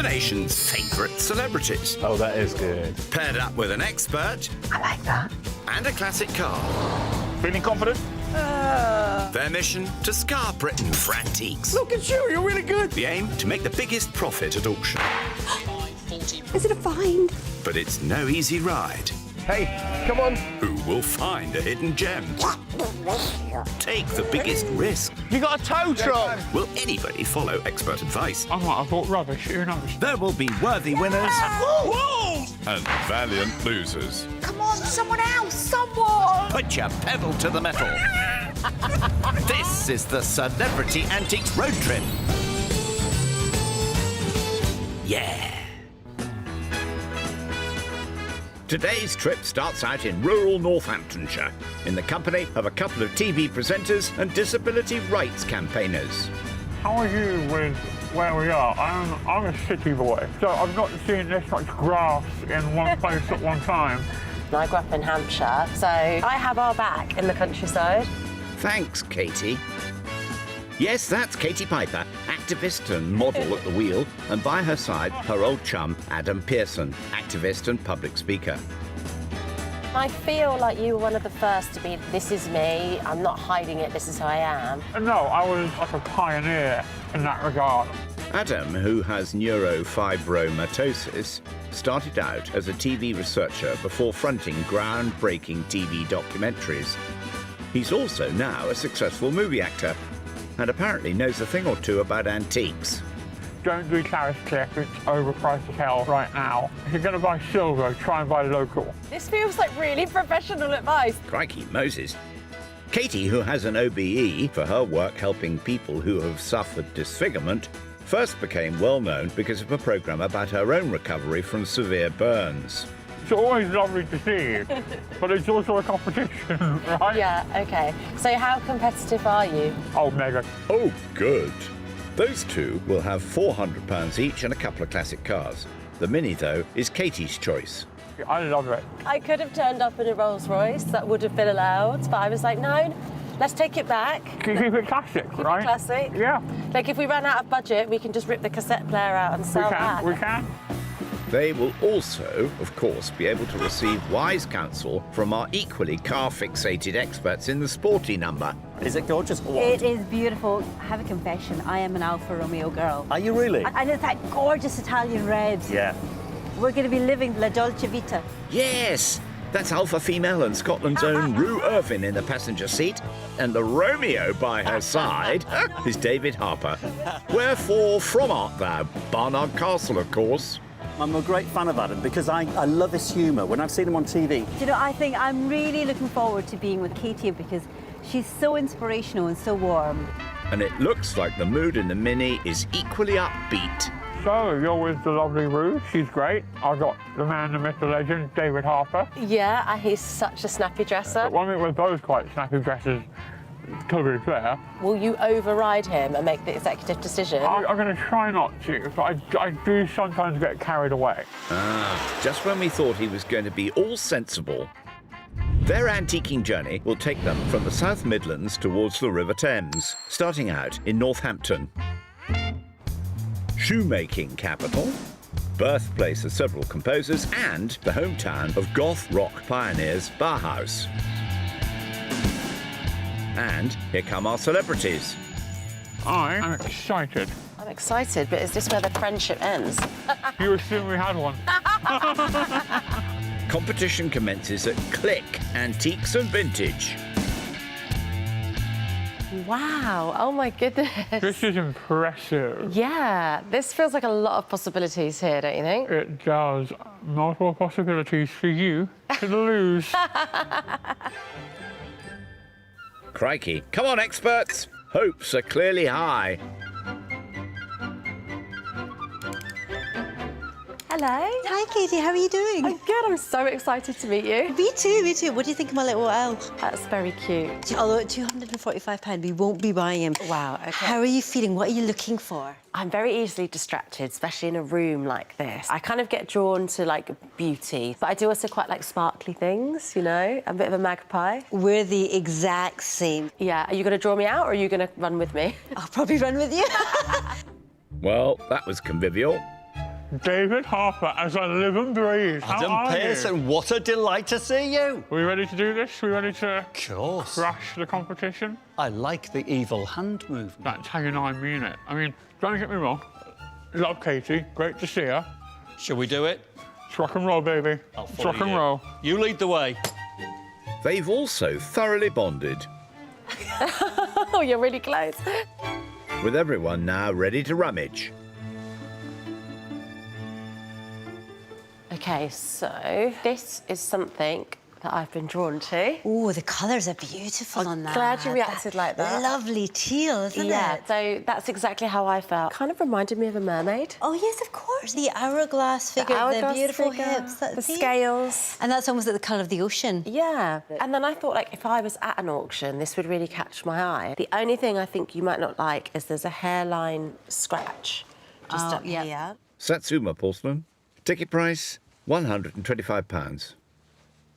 the nation's favourite celebrities. Oh, that is good. Paired up with an expert. I like that. And a classic car. Feeling confident? Their mission, to scar Britain for antiques. Look at you, you're really good. The aim, to make the biggest profit at auction. Is it a find? But it's no easy ride. Hey, come on. Who will find a hidden gem? Take the biggest risk. You got a tow truck. Will anybody follow expert advice? I might have bought rubbish, who knows? There will be worthy winners Whoa! and valiant losers. Come on, someone else, someone! Put your pedal to the metal. This is the Celebrity Antiques Road Trip. Yeah. Today's trip starts out in rural Northamptonshire, in the company of a couple of TV presenters and disability rights campaigners. How are you with where we are? I'm a city boy, so I've not seen this much grass in one place at one time. I grew up in Hampshire, so I have our back in the countryside. Thanks, Katie. Yes, that's Katie Piper, activist and model at the wheel, and by her side, her old chum, Adam Pearson, activist and public speaker. I feel like you were one of the first to be, this is me, I'm not hiding it, this is who I am. No, I was like a pioneer in that regard. Adam, who has neurofibromatosis, started out as a TV researcher before fronting groundbreaking TV documentaries. He's also now a successful movie actor, and apparently knows a thing or two about antiques. Don't do Claris Cliff, it's overpriced as hell right now. If you're going to buy silver, try and buy local. This feels like really professional advice. Crikey Moses. Katie, who has an OBE for her work helping people who have suffered disfigurement, first became well known because of a programme about her own recovery from severe burns. It's always lovely to see you, but it's also a competition, right? Yeah, okay. So how competitive are you? Oh, mega. Oh, good. Those two will have £400 each and a couple of classic cars. The Mini, though, is Katie's choice. I love it. I could have turned up in a Rolls Royce, that would have been allowed, but I was like, no, let's take it back. Keep it classic, Keep right? it classic. Yeah. Like if we ran out of budget, we can just rip the cassette player out and sell that. We can. They will also, of course, be able to receive wise counsel from our equally car-fixated experts in the sporty number. Is it gorgeous? It is beautiful. I have a confession. I am an Alfa Romeo girl. Are you really? And it's that gorgeous Italian red. Yeah. We're going to be living La Dolce Vita. Yes! That's Alpha Female and Scotland's own Rue Irvin in the passenger seat, and the Romeo by her side is David Harper. Wherefore from art thou? Barnard Castle, of course. I'm a great fan of Adam because I love his humour. When I've seen him on TV. Do you know, I think I'm really looking forward to being with Katie because she's so inspirational and so warm. And it looks like the mood in the Mini is equally upbeat. So, you're with the lovely Rue. She's great. I've got the man, the myth, the legend, David Harper. Yeah, he's such a snappy dresser. Well, I mean, we're both quite snappy dressers, to be fair. Will you override him and make the executive decision? I'm going to try not to, but I do sometimes get carried away. Just when we thought he was going to be all sensible. Their antiquing journey will take them from the South Midlands towards the River Thames, starting out in Northampton. Shoemaking capital, birthplace of several composers, and the hometown of goth rock pioneers Bauhaus. And here come our celebrities. I am excited. I'm excited, but is this where the friendship ends? You assume we had one. Competition commences at Click Antiques and Vintage. Wow, oh my goodness. This is impressive. Yeah, this feels like a lot of possibilities here, don't you think? It does. Multiple possibilities for you to lose. Crikey. Come on, experts. Hopes are clearly high. Hello. Hi, Katie. How are you doing? I'm good, I'm so excited to meet you. Me too, me too. What do you think of my little elf? That's very cute. Although at £245, we won't be buying him. Wow, okay. How are you feeling? What are you looking for? I'm very easily distracted, especially in a room like this. I kind of get drawn to, like, beauty, but I do also quite like sparkly things, you know? I'm a bit of a magpie. We're the exact same. Yeah, are you going to draw me out or are you going to run with me? I'll probably run with you. Well, that was convivial. David Harper, as I live and breathe. How Adam are Pearson, you? what a delight to see you. Are we ready to do this? Are we ready to Of course. crush the competition? I like the evil hand movement. That's how you know I mean it. I mean, don't get me wrong. Love Katie, great to see her. Shall we do it? It's rock and roll, baby. I'll It's follow rock and you. roll. You lead the way. They've also thoroughly bonded, Oh, you're really close. with everyone now ready to rummage. OK, so this is something that I've been drawn to. Oh, the colours are beautiful on that. glad you reacted like that. Lovely teal, isn't Yeah, it? so that's exactly how I felt. Kind of reminded me of a mermaid. Oh, yes, of course. The hourglass figure, the hourglass beautiful figure, hips. the see? scales. And that's almost like the colour of the ocean. Yeah. And then I thought, like, if I was at an auction, this would really catch my eye. The only thing I think you might not like is there's a hairline scratch just up yeah. here. Satsuma porcelain. Ticket price, £125.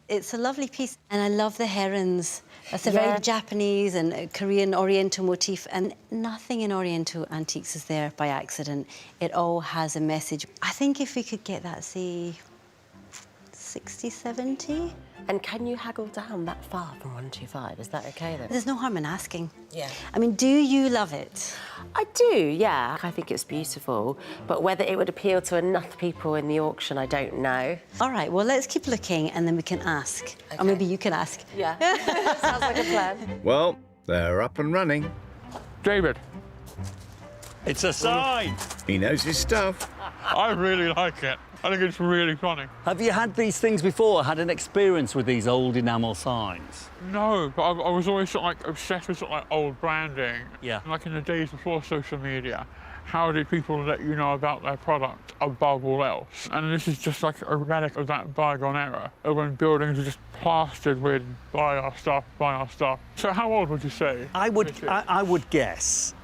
It's a lovely piece, and I love the herons. That's a very Japanese and Korean Oriental motif, and nothing in Oriental antiques is there by accident. It all has a message. I think if we could get that, say, 60, 70? And can you haggle down that far from 125? Is that OK, then? There's no harm in asking. Yeah. I mean, do you love it? I do, yeah. I think it's beautiful, but whether it would appeal to enough people in the auction, I don't know. All right, well, let's keep looking, and then we can ask. Or maybe you can ask. Yeah, sounds like a plan. Well, they're up and running. David, It's a sign. He knows his stuff. I really like it. I think it's really funny. Have you had these things before? Had an experience with these old enamel signs? No, but I was always sort of like obsessed with sort of like old branding. Yeah. Like in the days before social media, how did people let you know about their product above all else? And this is just like a relic of that bygone era, of when buildings were just plastered with buy our stuff, buy our stuff. So how old would you say? I would this is? guess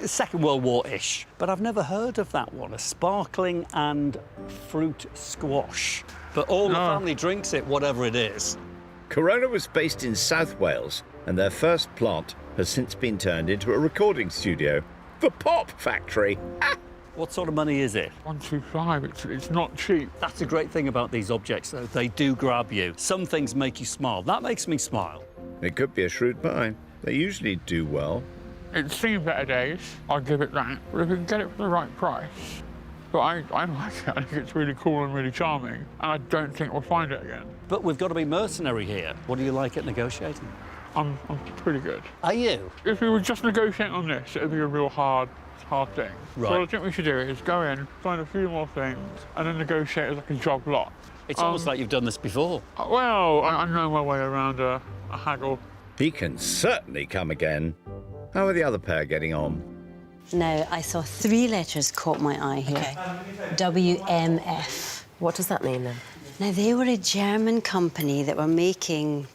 Second World War-ish, but I've never heard of that one. A sparkling and fruit squash. But all the family drinks it, whatever it is. Corona was based in South Wales, and their first plant has since been turned into a recording studio. The Pop Factory. What sort of money is it? 125, it's not cheap. That's a great thing about these objects, though. They do grab you. Some things make you smile. That makes me smile. It could be a shrewd buy. They usually do well. It's seen better days, I'll give it that. But if we can get it for the right price. But I like it. I think it's really cool and really charming. And I don't think we'll find it again. But we've got to be mercenary here. What do you like at negotiating? I'm pretty good. Are you? If we were just negotiating on this, it'd be a real hard thing. Right. So what I think we should do is go in, find a few more things, and then negotiate as like a job lot. It's almost like you've done this before. Well, I know my way around a haggle. He can certainly come again. How are the other pair getting on? Now, I saw 3 letters caught my eye here. WMF. What does that mean, then? Now, they were a German company that were making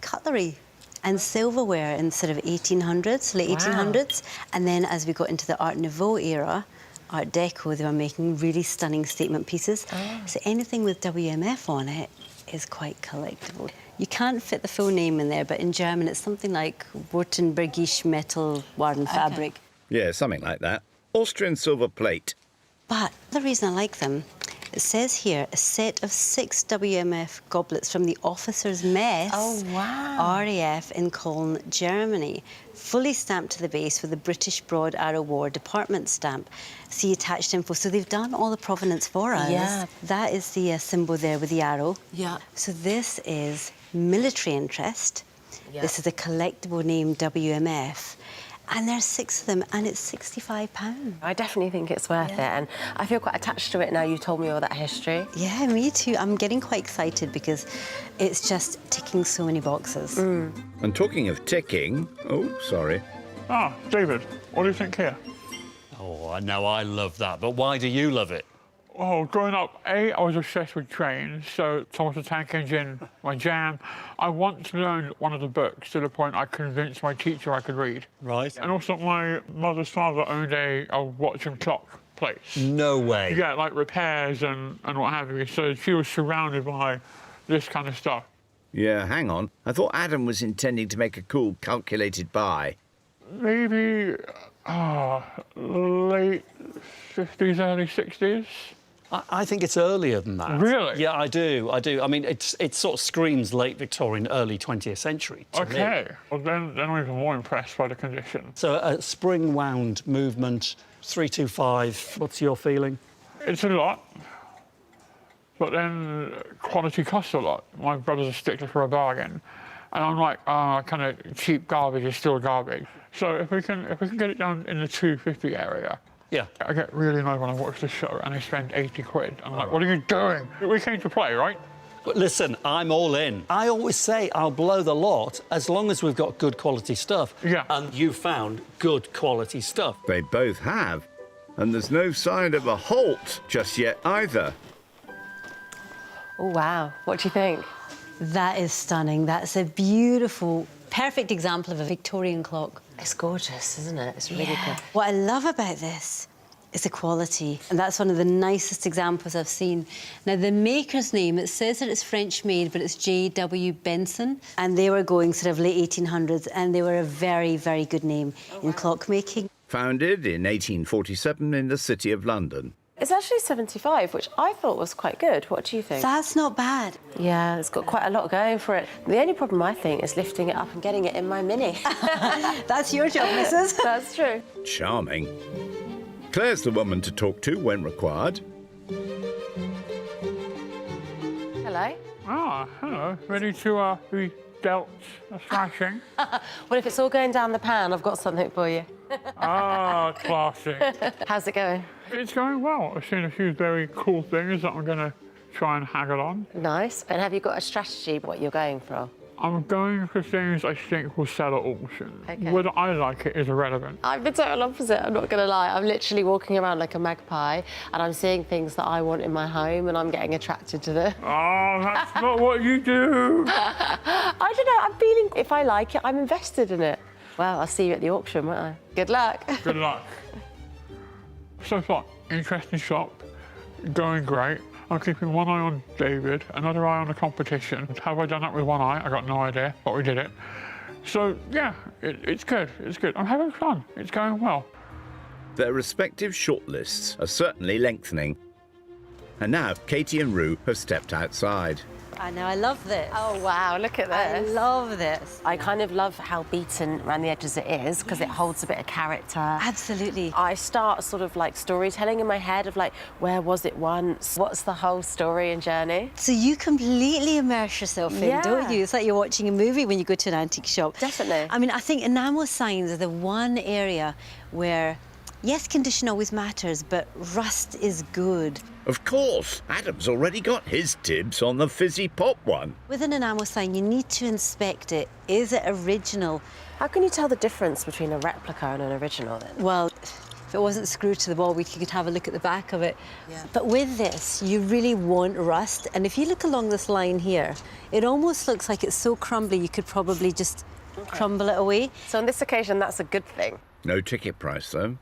cutlery and silverware in sort of 1800s, late 1800s. And then as we got into the Art Nouveau era, Art Deco, they were making really stunning statement pieces. So anything with WMF on it is quite collectible. You can't fit the full name in there, but in German it's something like Württembergisch Metal Waren Fabric. Yeah, something like that. Austrian silver plate. But the reason I like them, it says here, a set of 6 WMF goblets from the Officers' Mess, RAF in Cologne, Germany, fully stamped to the base with the British Broad Arrow War Department stamp. See attached info. So they've done all the provenance for us. Yeah. That is the symbol there with the arrow. Yeah. So this is military interest. Yeah. This is a collectible name, WMF. And there's 6 of them, and it's £65. I definitely think it's worth it, and I feel quite attached to it now you've told me all that history. Yeah, me too. I'm getting quite excited because it's just ticking so many boxes. And talking of ticking... Oh, sorry. Ah, David, what do you think here? Oh, I know I love that, but why do you love it? Oh, growing up, I was obsessed with trains, so Thomas the Tank Engine, my jam. I once learned one of the books to the point I convinced my teacher I could read. Right. And also my mother's father owned a watch and clock place. No way. Yeah, like repairs and what have you. So she was surrounded by this kind of stuff. Yeah, hang on. I thought Adam was intending to make a cool, calculated buy. Maybe late 50s, early 60s. I think it's earlier than that. Really? Yeah, I do. I mean, it sort of screams late Victorian, early 20th century to me. Okay. Well, then I'm even more impressed by the condition. So a spring-wound movement, 325. What's your feeling? It's a lot, but then quality costs a lot. My brother's a stickler for a bargain, and I'm like, kind of cheap garbage is still garbage. So if we can get it down in the 250 area. Yeah. I get really annoyed when I watch the show and they spend 80 quid. I'm like, what are you doing? We came to play, right? But listen, I'm all in. I always say I'll blow the lot as long as we've got good quality stuff. Yeah. And you found good quality stuff. They both have. And there's no sign of a halt just yet either. Oh, wow. What do you think? That is stunning. That's a beautiful, perfect example of a Victorian clock. It's gorgeous, isn't it? It's really good. What I love about this is the quality, and that's one of the nicest examples I've seen. Now, the maker's name, it says that it's French-made, but it's J.W. Benson, and they were going sort of late 1800s, and they were a very, very good name in clockmaking. Founded in 1847 in the City of London. It's actually 75, which I thought was quite good. What do you think? That's not bad. Yeah, it's got quite a lot going for it. The only problem, I think, is lifting it up and getting it in my Mini. That's your job, missus. That's true. Charming. Claire's the woman to talk to when required. Hello. Ah, hello. Ready to be dealt a thrashing? Well, if it's all going down the pan, I've got something for you. Ah, classy. How's it going? It's going well. I've seen a few very cool things that I'm going to try and haggle on. Nice. And have you got a strategy what you're going for? I'm going for things I think will sell at auction. Okay. Whether I like it is irrelevant. I'm the total opposite, I'm not going to lie. I'm literally walking around like a magpie and I'm seeing things that I want in my home and I'm getting attracted to them. Oh, that's not what you do. I don't know, I'm feeling, if I like it, I'm invested in it. Well, I'll see you at the auction, won't I? Good luck. Good luck. So far, interesting shop, going great. I'm keeping one eye on David, another eye on the competition. Have I done that with one eye? I got no idea, but we did it. So, yeah, it's good, it's good. I'm having fun, it's going well. Their respective shortlists are certainly lengthening. And now Katie and Rue have stepped outside. I know, I love this. Oh, wow, look at this. I love this. I kind of love how beaten around the edges it is because it holds a bit of character. Absolutely. I start sort of like storytelling in my head of like, where was it once? What's the whole story and journey? So you completely immerse yourself in, Yeah. don't you? It's like you're watching a movie when you go to an antique shop. Definitely. I mean, I think enamel signs are the one area where, yes, condition always matters, but rust is good. Of course, Adam's already got his dibs on the fizzy pop one. With an enamel sign, you need to inspect it. Is it original? How can you tell the difference between a replica and an original then? Well, if it wasn't screwed to the wall, we could have a look at the back of it. Yeah. But with this, you really want rust. And if you look along this line here, it almost looks like it's so crumbly, you could probably just crumble it away. So on this occasion, that's a good thing. No ticket price, though.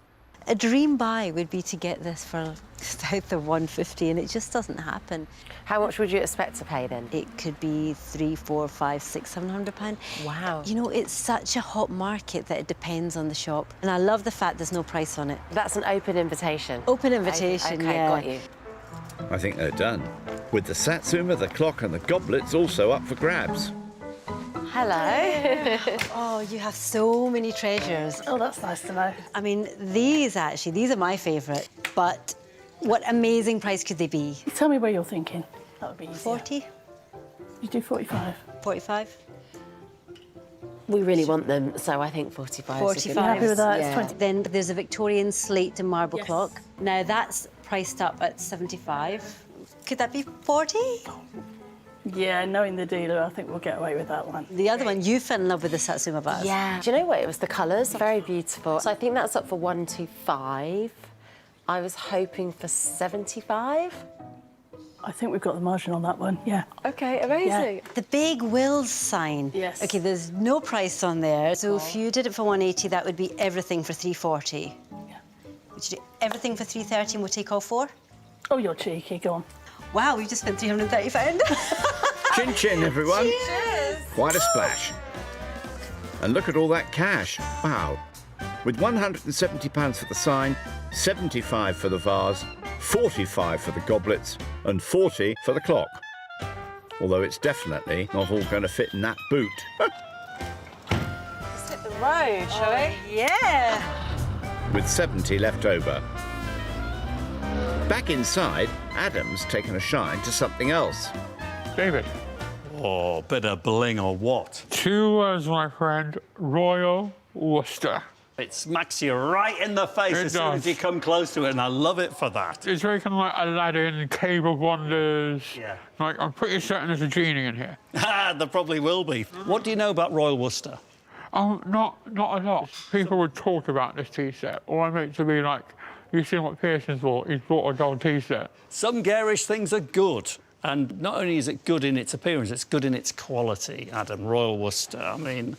A dream buy would be to get this for south of 150, and it just doesn't happen. How much would you expect to pay then? It could be £300, £400, £500, £600, £700. Wow. You know, it's such a hot market that it depends on the shop. And I love the fact there's no price on it. That's an open invitation. Open invitation, okay, yeah. got you. I think they're done. With the Satsuma, the clock and the goblets also up for grabs. Hello. Oh, you have so many treasures. Oh, that's nice to know. I mean, these are my favourite, but what amazing price could they be? Tell me where you're thinking. That would be easier. 40? You do 45. 45? We really want them, so I think 45 is a 45. good You happy with that? It's Yeah. 20. Then there's a Victorian slate and marble Yes. clock. Now that's priced up at 75. Could that be 40? Yeah, knowing the dealer, I think we'll get away with that one. The other one, you fell in love with the Satsuma vase. Yeah. Do you know what? It was the colours. Very beautiful. So I think that's up for 125. I was hoping for 75. I think we've got the margin on that one, yeah. Okay, amazing. The big Wills sign. Yes. Okay, there's no price on there. So if you did it for 180, that would be everything for 340. Yeah. Would you do everything for 330 and we'll take all four? Oh, you're cheeky, go on. Wow, we've just spent £330. Chin chin, everyone. Cheers. Quite a splash. And look at all that cash. Wow. with £170 for the sign, 75 for the vase, 45 for the goblets, and 40 for the clock. Although it's definitely not all going to fit in that boot. Let's hit the road, shall we? Yeah. With 70 left over. Back inside, Adam's taken a shine to something else. David, Oh, bit of bling or what? 2 words, my friend. Royal Worcester. It smacks you right in the face It as soon as does. you come close to it, and I love it for that. It's very kind of like Aladdin, Cave of Wonders. Yeah. Like, I'm pretty certain there's a genie in here. There probably will be. What do you know about Royal Worcester? Oh, not a lot. People would talk about this tea set, or I make it to be like, you seen what Pearson's bought? He's bought a gold tea set. Some garish things are good. And not only is it good in its appearance, it's good in its quality, Adam. Royal Worcester, I mean,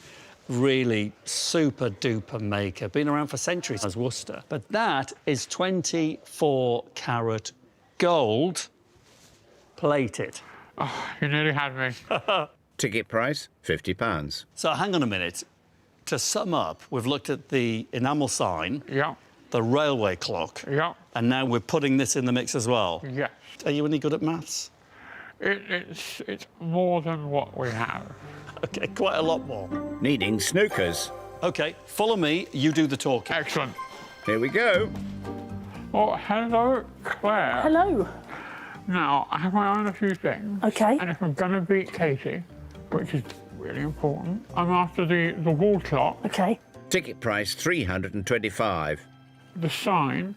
really super-duper maker. Been around for centuries as Worcester. But that is 24-carat gold plated. Oh, you nearly had me. Ticket price, £50. So hang on a minute. To sum up, we've looked at the enamel sign, Yeah, the railway clock, yeah, and now we're putting this in the mix as well. yes. Are you any good at maths? It's more than what we have. OK, quite a lot more. Needing snookers. OK, follow me, you do the talking. Excellent. Here we go. Oh, hello, Claire. Hello. Now, I have my eye on a few things. Okay. And if I'm going to beat Katie, which is really important, I'm after the wall clock, Okay. Ticket price, £325. the sign,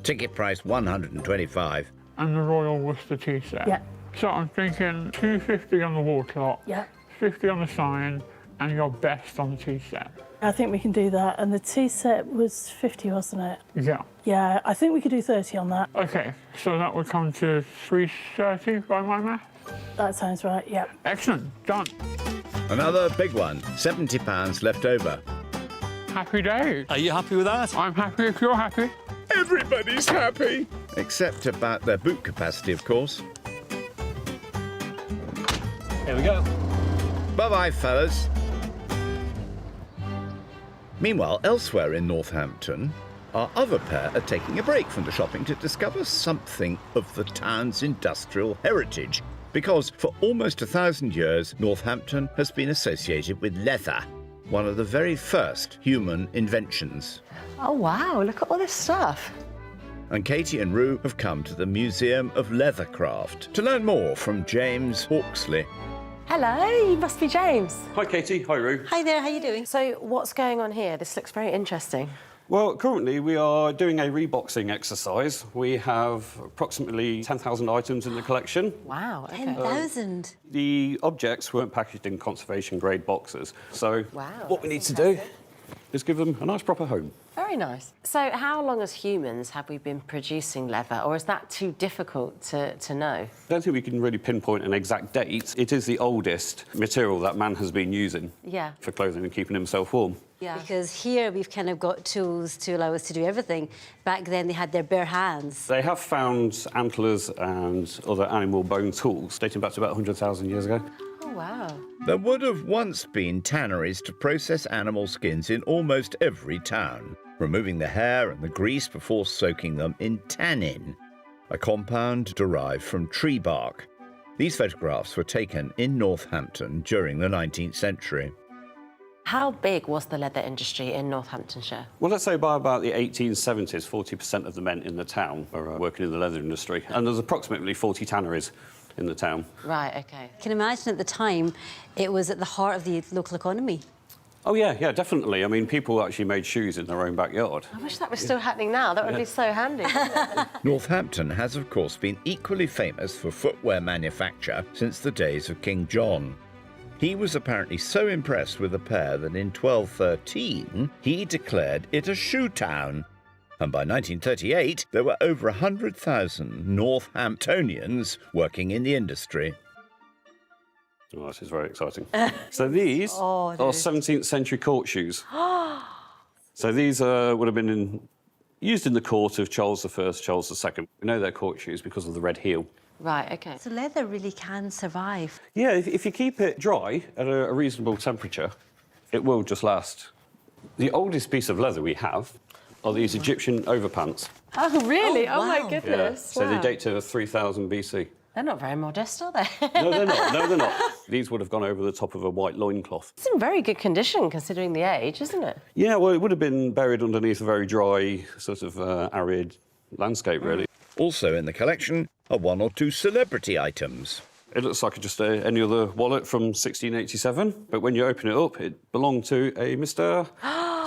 Ticket price, £125. and the Royal Worcester tea set. Yeah. So I'm thinking 250 on the wall clock, Yeah. 50 on the sign, and your best on the tea set. I think we can do that. And the tea set was 50, wasn't it? Yeah. Yeah, I think we could do 30 on that. Okay, so that would come to 330 by my math. That sounds right, yeah. Excellent, done. Another big one, £70 left over. Happy days. Are you happy with that? I'm happy if you're happy. Everybody's happy. Except about their boot capacity, of course. Here we go. Bye-bye, fellas. Meanwhile, elsewhere in Northampton, our other pair are taking a break from the shopping to discover something of the town's industrial heritage. Because for almost 1,000 years, Northampton has been associated with leather, one of the very first human inventions. Oh, wow, look at all this stuff. And Katie and Rue have come to the Museum of Leathercraft to learn more from James Hawksley. Hello, you must be James. Hi Katie, hi Rue. Hi there, how you doing? So what's going on here? This looks very interesting. Well, currently we are doing a reboxing exercise. We have approximately 10,000 items in the collection. Wow, okay. 10,000. The objects weren't packaged in conservation grade boxes. So Wow, what we need that's to do impressive. is give them a nice proper home. Very nice. So how long as humans have we been producing leather, or is that too difficult to know? I don't think we can really pinpoint an exact date. It is the oldest material that man has been using Yeah. for clothing and keeping himself warm. Yeah. Because here we've kind of got tools to allow us to do everything. Back then they had their bare hands. They have found antlers and other animal bone tools dating back to about 100,000 years ago. Oh, wow. There would have once been tanneries to process animal skins in almost every town, removing the hair and the grease before soaking them in tannin, a compound derived from tree bark. These photographs were taken in Northampton during the 19th century. How big was the leather industry in Northamptonshire? Well, let's say by about the 1870s, 40% of the men in the town were working in the leather industry. And there's approximately 40 tanneries in the town. Right, okay. I can imagine at the time it was at the heart of the local economy. Oh, yeah, definitely. I mean, people actually made shoes in their own backyard. I wish that was still happening now. That would be so handy. Northampton has, of course, been equally famous for footwear manufacture since the days of King John. He was apparently so impressed with the pair that in 1213 he declared it a shoe town. And by 1938, there were over 100,000 Northamptonians working in the industry. Oh, this is very exciting. So these are 17th century court shoes. So these would have been used in the court of Charles I, Charles II. We know they're court shoes because of the red heel. Right, okay. So leather really can survive. Yeah, if you keep it dry at a reasonable temperature, it will just last The oldest piece of leather we have are these Egyptian overpants. Oh, really? Oh, Oh, my wow. goodness. So they Wow. date to 3000 BC. They're not very modest, are they? No, they're not. No, they're not. These would have gone over the top of a white loincloth. It's in very good condition considering the age, isn't it? Yeah, well, it would have been buried underneath a very dry, sort of arid landscape, really. Also in the collection are one or two celebrity items. It looks like just any other wallet from 1687, but when you open it up, it belonged to a Mr.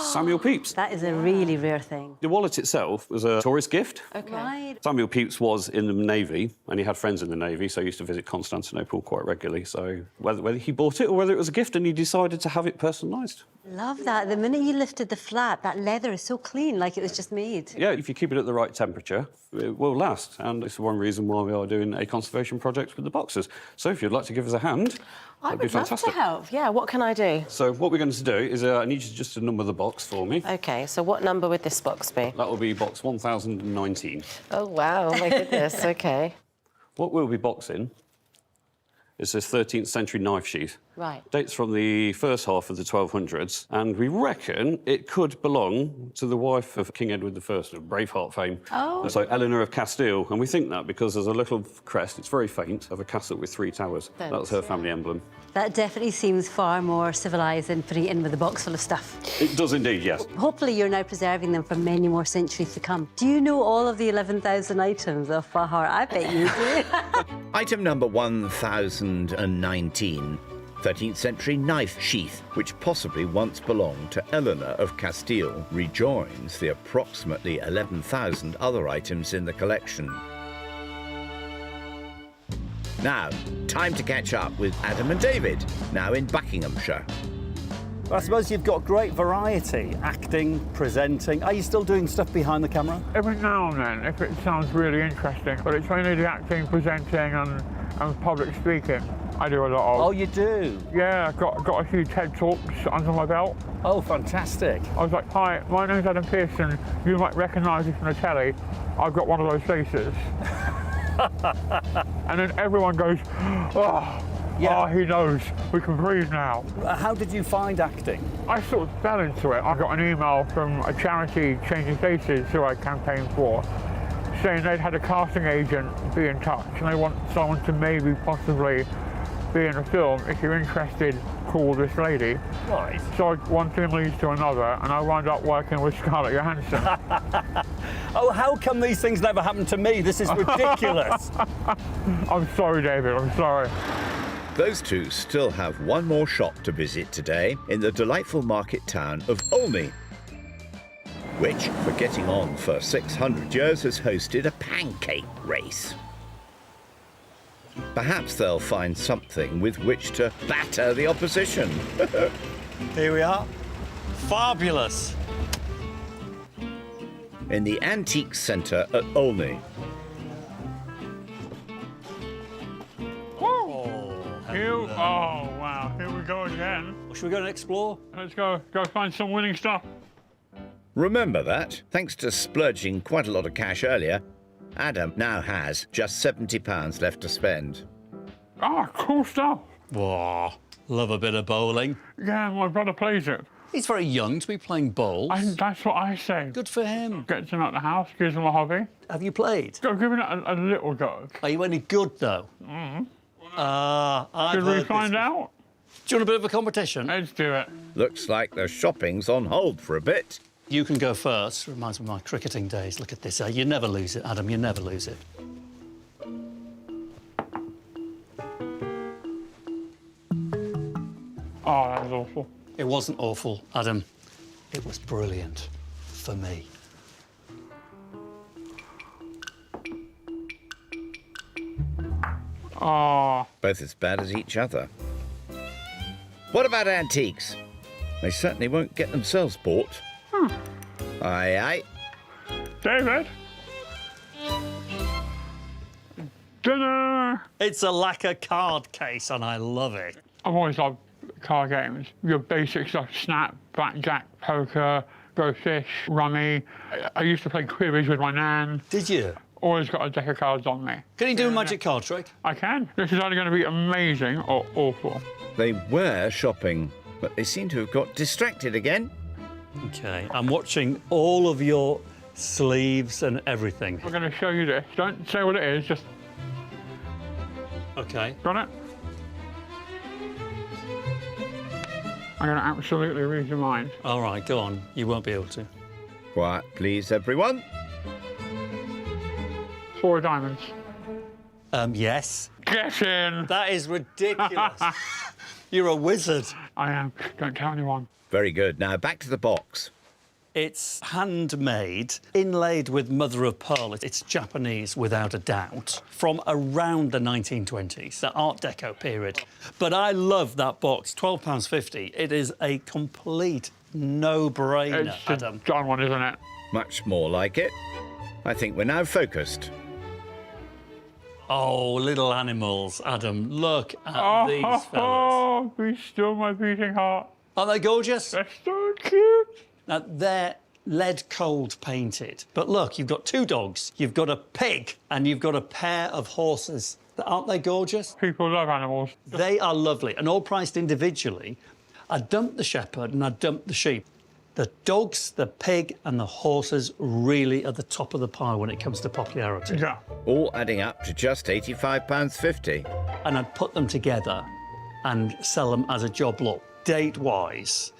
Samuel Pepys. That is a really rare thing. The wallet itself was a tourist gift. Okay. Right. Samuel Pepys was in the Navy, and he had friends in the Navy, so he used to visit Constantinople quite regularly. So whether he bought it or whether it was a gift and he decided to have it personalised. Love that. The minute you lifted the flap, that leather is so clean, like it was just made. Yeah, if you keep it at the right temperature, it will last. And it's one reason why we are doing a conservation project with the boxes. So if you'd like to give us a hand, I that'd be would love fantastic. to help. Yeah, what can I do? So what we're going to do is I need you just to number the box for me. OK, so what number would this box be? That will be box 1019. Oh, wow, my goodness, OK. What we'll be boxing is this 13th century knife sheath. Right. Dates from the first half of the 1200s, and we reckon it could belong to the wife of King Edward I of Braveheart fame. Oh. So Eleanor of Castile, and we think that because there's a little crest, it's very faint, of a castle with 3 towers. That was her family emblem. That definitely seems far more civilised than putting it in with a box full of stuff. It does indeed, yes. Hopefully you're now preserving them for many more centuries to come. Do you know all of the 11,000 items of Fahar? I bet you do. Item number 1019. 13th century knife sheath, which possibly once belonged to Eleanor of Castile, rejoins the approximately 11,000 other items in the collection. Now, time to catch up with Adam and David, now in Buckinghamshire. I suppose you've got great variety, acting, presenting. Are you still doing stuff behind the camera? Every now and then, if it sounds really interesting, but it's mainly the acting, presenting and public speaking. I do a lot of. Oh, you do? Yeah, I've got a few TED Talks under my belt. Oh, fantastic. I was like, hi, my name's Adam Pearson. You might recognise me from the telly. I've got one of those faces. And then everyone goes, oh, Yeah. oh, he knows. We can breathe now. How did you find acting? I sort of fell into it. I got an email from a charity, Changing Faces, who I campaigned for, saying they'd had a casting agent be in touch and they want someone to maybe possibly be in a film. If you're interested, call this lady. Right. So one thing leads to another, and I wound up working with Scarlett Johansson. Oh, how come these things never happen to me? This is ridiculous. I'm sorry, David, I'm sorry. Those two still have one more shop to visit today in the delightful market town of Olney, which, for getting on for 600 years, has hosted a pancake race. Perhaps they'll find something with which to batter the opposition. Here we are. Fabulous. In the Antique Centre at Olney. Oh, wow, here we go again. Should we go and explore? Let's go find some winning stuff. Remember that, thanks to splurging quite a lot of cash earlier, Adam now has just £70 left to spend. Ah, cool stuff. Whoa, love a bit of bowling. Yeah, my brother plays it. He's very young to be playing bowls. That's what I say. Good for him. Gets him out the house, gives him a hobby. Have you played? Go give it a little go. Are you any good, though? Mm-hmm. Should we find out? Do you want a bit of a competition? Let's do it. Looks like the shopping's on hold for a bit. You can go first. Reminds me of my cricketing days. Look at this. You never lose it, Adam. You never lose it. Oh, that was awful. It wasn't awful, Adam. It was brilliant for me. Oh, Both as bad as each other. What about antiques? They certainly won't get themselves bought. Aye, aye. David. Dinner. It's a lacquer card case, and I love it. I've always loved card games. Your basic stuff, snap, blackjack, poker, go fish, rummy. I used to play cribbage with my nan. Did you? Always got a deck of cards on me. Can you do a magic card trick? I can. This is either going to be amazing or awful. They were shopping, but they seem to have got distracted again. OK, I'm watching all of your sleeves and everything. We're going to show you this. Don't say what it is, just... OK. Got it? I'm going to absolutely read your mind. All right, go on. You won't be able to. Quiet, please, everyone. 4 diamonds. Yes. Get in! That is ridiculous. You're a wizard. I am. Don't tell anyone. Very good. Now, back to the box. It's handmade, inlaid with mother of pearl. It's Japanese, without a doubt, from around the 1920s, the Art Deco period. But I love that box, £12.50. It is a complete no-brainer, It's Adam. a John one, isn't it? Much more like it. I think we're now focused. Oh, little animals, Adam. Look at these fellas. Oh, be still my beating heart. Aren't they gorgeous? They're so cute. Now, they're lead cold painted. But look, you've got 2 dogs, you've got a pig, and you've got a pair of horses. Aren't they gorgeous? People love animals. They are lovely, and all priced individually. I dumped the shepherd and I dumped the sheep. The dogs, the pig, and the horses really are the top of the pile when it comes to popularity. Yeah. All adding up to just £85.50. And I'd put them together and sell them as a job lot. Date-wise,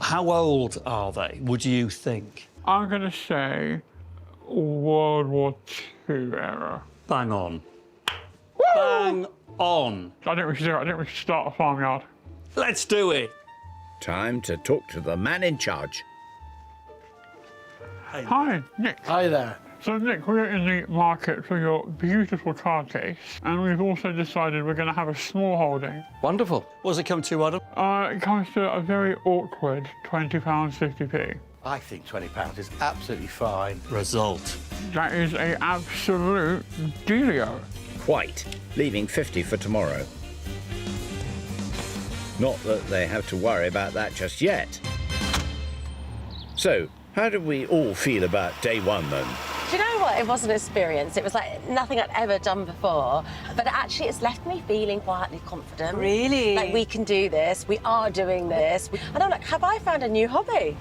how old are they, would you think? I'm going to say World War II era. Bang on. Woo! Bang on. I think we should do it. I think we should start a farmyard. Let's do it. Time to talk to the man in charge. Hi, Nick. Hi there. So, Nick, we're in the market for your beautiful card case, and we've also decided we're going to have a small holding. Wonderful. What does it come to, Adam? It comes to a very awkward £20.50p. I think £20 is absolutely fine. Result. That is a absolute dealio. Quite. Leaving 50 for tomorrow. Not that they have to worry about that just yet. So, how do we all feel about day one, then? Do you know what? It was an experience. It was like nothing I'd ever done before. But actually, it's left me feeling quietly confident. Really? Like, we can do this. We are doing this. And I'm like, have I found a new hobby?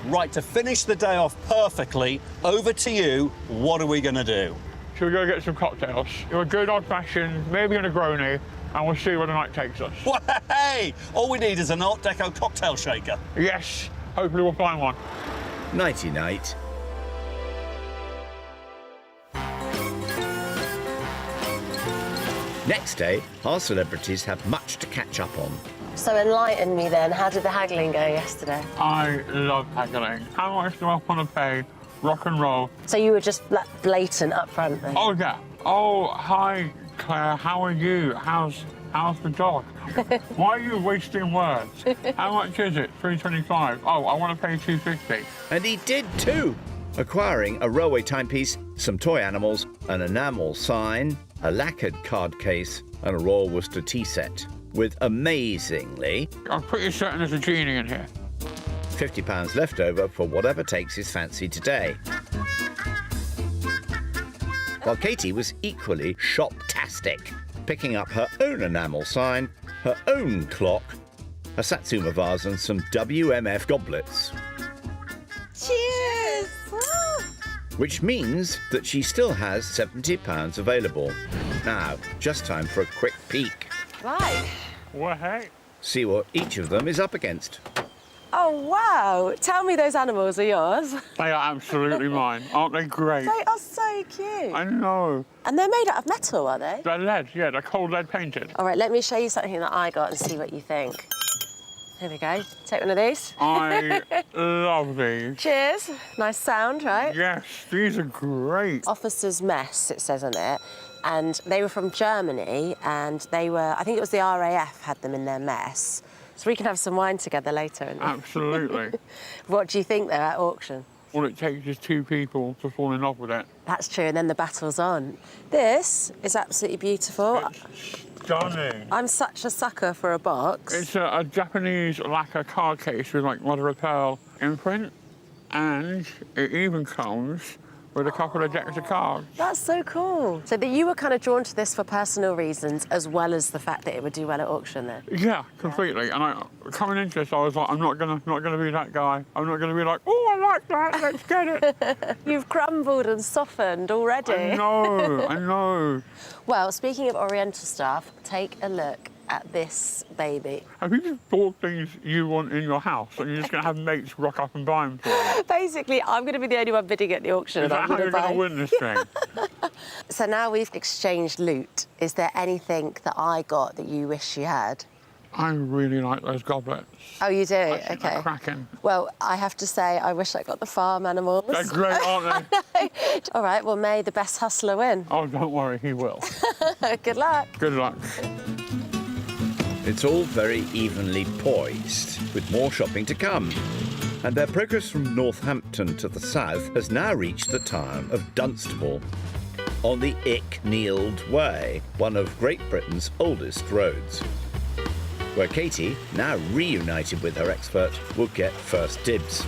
Right, to finish the day off perfectly, over to you. What are we going to do? Shall we go get some cocktails? You're a good old-fashioned, maybe a Negroni, and we'll see where the night takes us. Well, hey! All we need is an Art Deco cocktail shaker. Yes. Hopefully we'll find one. Nighty-night. Next day, our celebrities have much to catch up on. So enlighten me then. How did the haggling go yesterday? I love haggling. How much do I want to pay? Rock and roll. So you were just blatant up front then? Oh, yeah. Oh, hi, Claire. How are you? How's the dog? Why are you wasting words? How much is it? $3.25. Oh, I want to pay $2.50. And he did too, acquiring a railway timepiece, some toy animals, an enamel sign, a lacquered card case, and a Royal Worcester tea set. With amazingly I'm pretty certain there's a genie in here. £50 left over for whatever takes his fancy today. While Katie was equally shop-tastic, picking up her own enamel sign, her own clock, a Satsuma vase and some WMF goblets. Cheers! Which means that she still has £70 available. Now, just time for a quick peek. Right. Well, hey. See what each of them is up against. Oh, wow. Tell me those animals are yours. They are absolutely mine. Aren't they great? They are so cute. I know. And they're made out of metal, are they? They're lead, yeah, they're cold lead painted. All right, let me show you something that I got and see what you think. Here we go. Take one of these. I love these. Cheers. Nice sound, right? Yes, these are great. Officer's Mess, it says on it. And they were from Germany, and they were, I think it was the RAF had them in their mess. So we can have some wine together later. Absolutely. What do you think they're at auction? All it takes is 2 people to fall in love with it. That's true, and then the battle's on. This is absolutely beautiful. It's stunning. I'm such a sucker for a box. It's a Japanese lacquer card case with like mother of pearl imprint, and it even comes with a couple of decks of cards. That's so cool. So that you were kind of drawn to this for personal reasons as well as the fact that it would do well at auction then? Yeah, completely. And coming into this, I was like, I'm not gonna be that guy. I'm not gonna be like, oh, I like that, let's get it. You've crumbled and softened already. I know. Well, speaking of Oriental stuff, take a look at this baby. Have you just bought things you want in your house and you're just going to have mates rock up and buy them for you? Basically, I'm going to be the only one bidding at the auction. Is that how you're going to win this thing? So now we've exchanged loot. Is there anything that I got that you wish you had? I really like those goblets. Oh, you do? I think Okay. they're cracking. Well, I have to say, I wish I got the farm animals. They're great, aren't they? All right, well, may the best hustler win. Oh, don't worry, he will. Good luck. Good luck. It's all very evenly poised, with more shopping to come. And their progress from Northampton to the south has now reached the town of Dunstable, on the Icknield Way, one of Great Britain's oldest roads, where Katie, now reunited with her expert, will get first dibs.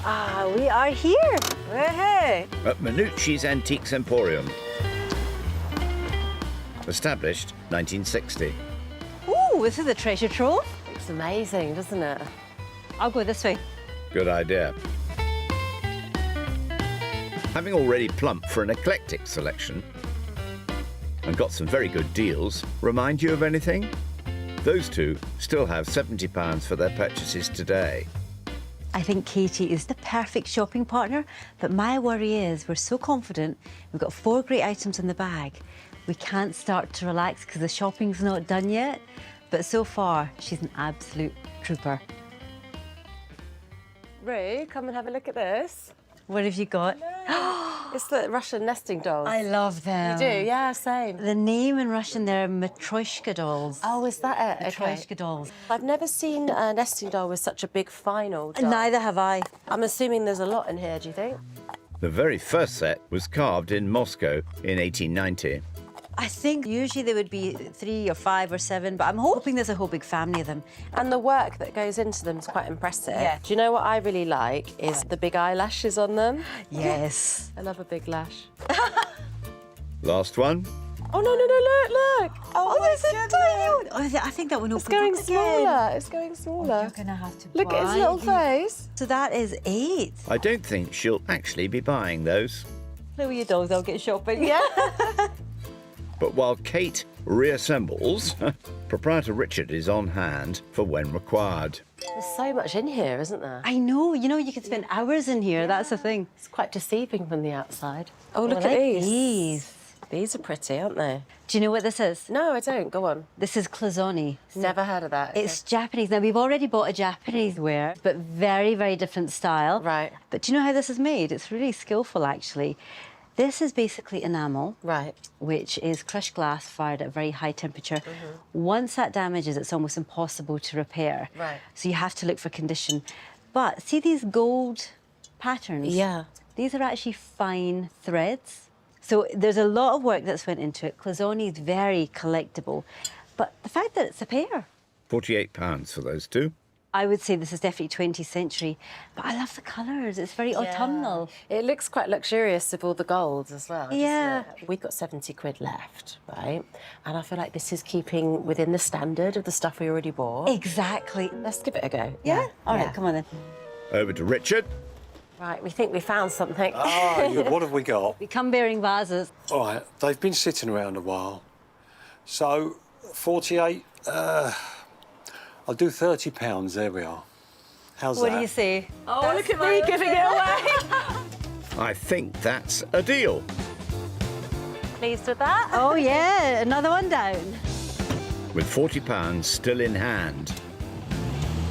Ah, we are here. Hey. At Minucci's Antiques Emporium. Established 1960. Ooh, this is a treasure trove. It's amazing, doesn't it? I'll go this way. Good idea. Having already plumped for an eclectic selection and got some very good deals, remind you of anything? Those two still have £70 for their purchases today. I think Katie is the perfect shopping partner, but my worry is we're so confident. We've got 4 great items in the bag. We can't start to relax because the shopping's not done yet. But so far, she's an absolute trooper. Rue, come and have a look at this. What have you got? It's the Russian nesting dolls. I love them. You do? Yeah, same. The name in Russian, they're Matryoshka dolls. Oh, is that it? Matryoshka dolls. I've never seen a nesting doll with such a big final doll. Neither have I. I'm assuming there's a lot in here, do you think? The very first set was carved in Moscow in 1890. I think usually there would be 3 or 5 or 7, but I'm hoping there's a whole big family of them. And the work that goes into them is quite impressive. Yeah. Do you know what I really like is the big eyelashes on them? Yes. I love a big lash. Last one. Oh, no, look. Oh, there's a tiny one. Oh, I think that one It's opened going up again. smaller. It's going smaller. You're going to have to Look at his little face. So that is 8. I don't think she'll actually be buying those. Play with your dolls, I'll get shopping. Yeah. But while Kate reassembles, proprietor Richard is on hand for when required. There's so much in here, isn't there? I know, you could spend hours in here, that's the thing. It's quite deceiving from the outside. Oh, look I at like these. These are pretty, aren't they? Do you know what this is? No, I don't. Go on. This is cloisonne. Never heard of that. Okay. It's Japanese. Now, we've already bought a Japanese ware, but very, very different style. Right. But do you know how this is made? It's really skillful, actually. This is basically enamel, Right. which is crushed glass fired at a very high temperature. Once that damages, it's almost impossible to repair. Right. So you have to look for condition. But see these gold patterns? Yeah. These are actually fine threads. So there's a lot of work that's went into it. Cloisonne is very collectible. But the fact that it's a pair, £48 for those two. I would say this is definitely 20th century. But I love the colours. It's very autumnal. It looks quite luxurious with all the golds as well. doesn't Yeah. it? We've got 70 quid left, right? And I feel like this is keeping within the standard of the stuff we already bought. Exactly. Let's give it a go. Yeah? All right, Yeah. come on then. Over to Richard. Right, we think we found something. What have we got? We come bearing vases. All right, they've been sitting around a while. So, 48, I'll do £30, there we are. How's What that? do you say? Oh, look at me giving it away. I think that's a deal. Pleased with that? Oh, yeah, another one down. With £40 still in hand.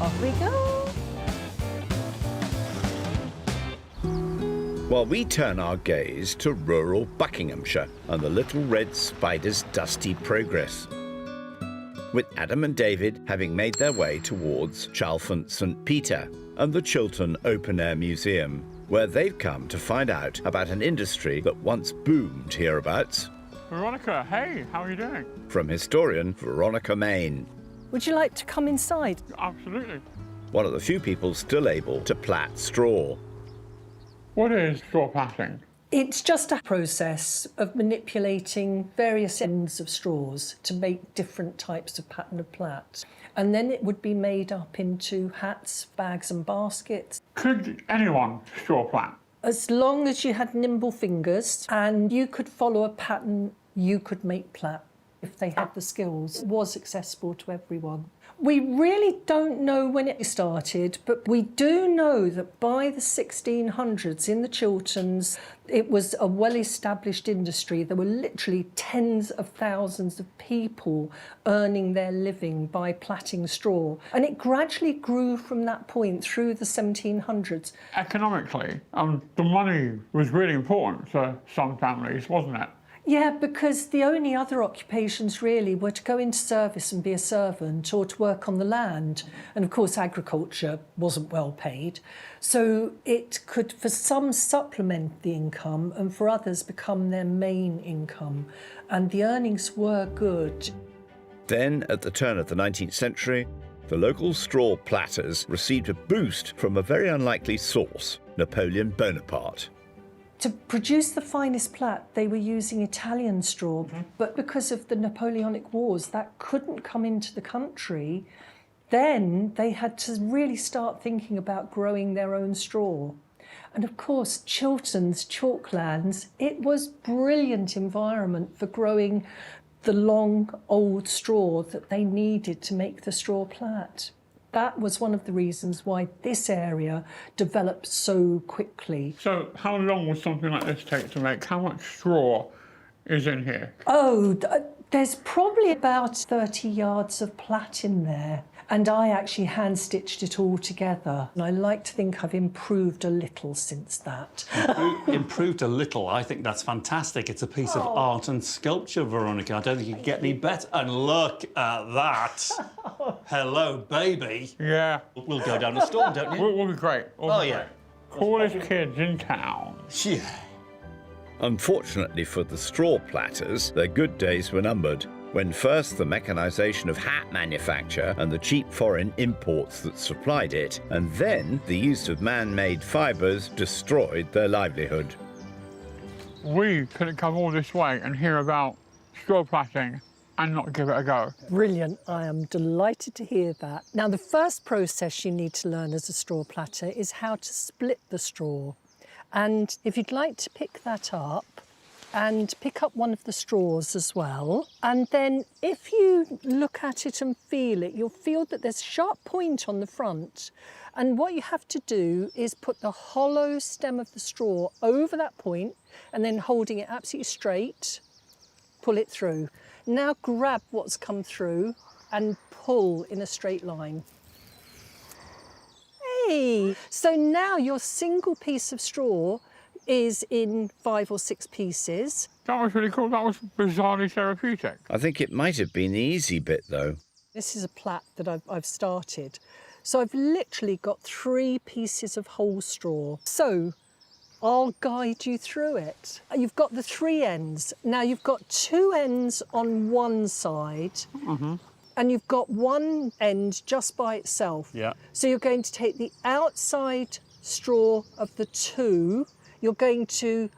Off we go. While we turn our gaze to rural Buckinghamshire and the Little Red Spider's dusty progress, with Adam and David having made their way towards Chalfont St Peter and the Chiltern Open Air Museum, where they've come to find out about an industry that once boomed hereabouts. Veronica, hey, how are you doing? From historian Veronica Main, Would you like to come inside? Absolutely. one of the few people still able to plait straw. What is straw plaiting? It's just a process of manipulating various ends of straws to make different types of pattern of plait. And then it would be made up into hats, bags and baskets. Could anyone straw plait? As long as you had nimble fingers and you could follow a pattern, you could make plait if they had the skills. It was accessible to everyone. We really don't know when it started, but we do know that by the 1600s in the Chilterns, it was a well-established industry. There were literally tens of thousands of people earning their living by plaiting straw. And it gradually grew from that point through the 1700s. Economically, the money was really important for some families, wasn't it? Yeah, because the only other occupations really were to go into service and be a servant or to work on the land. And of course, agriculture wasn't well paid. So it could, for some, supplement the income and for others become their main income. And the earnings were good. Then, at the turn of the 19th century, the local straw platters received a boost from a very unlikely source, Napoleon Bonaparte. To produce the finest plait, they were using Italian straw, but because of the Napoleonic Wars, that couldn't come into the country. Then they had to really start thinking about growing their own straw. And of course, Chilterns, chalklands, it was brilliant environment for growing the long, old straw that they needed to make the straw plait. That was one of the reasons why this area developed so quickly. So how long would something like this take to make? How much straw is in here? Oh, there's probably about 30 yards of plait in there. And I actually hand-stitched it all together. And I like to think I've improved a little since that. Improved a little? I think that's fantastic. It's a piece of art and sculpture, Veronica. I don't think you can get any better. And look at that. Hello, baby. Yeah. We'll go down the store, don't you? We'll be great. Yeah. Coolest kids in town. Yeah. Unfortunately for the straw platters, their good days were numbered. When first the mechanisation of hat manufacture and the cheap foreign imports that supplied it, and then the use of man-made fibres destroyed their livelihood. We couldn't come all this way and hear about straw plaiting and not give it a go. Brilliant. I am delighted to hear that. Now, the first process you need to learn as a straw platter is how to split the straw. And if you'd like to pick that up, and pick up one of the straws as well. And then if you look at it and feel it, you'll feel that there's a sharp point on the front. And what you have to do is put the hollow stem of the straw over that point and then holding it absolutely straight, pull it through. Now grab what's come through and pull in a straight line. Hey! So now your single piece of straw is in 5 or 6 pieces. That was really cool. That was bizarrely therapeutic. I think it might have been the easy bit, though. This is a plait that I've started. So I've literally got 3 pieces of whole straw. So I'll guide you through it. You've got the 3 ends. Now you've got 2 ends on one side. And you've got one end just by itself. Yeah. So you're going to take the outside straw of the 2. You're going to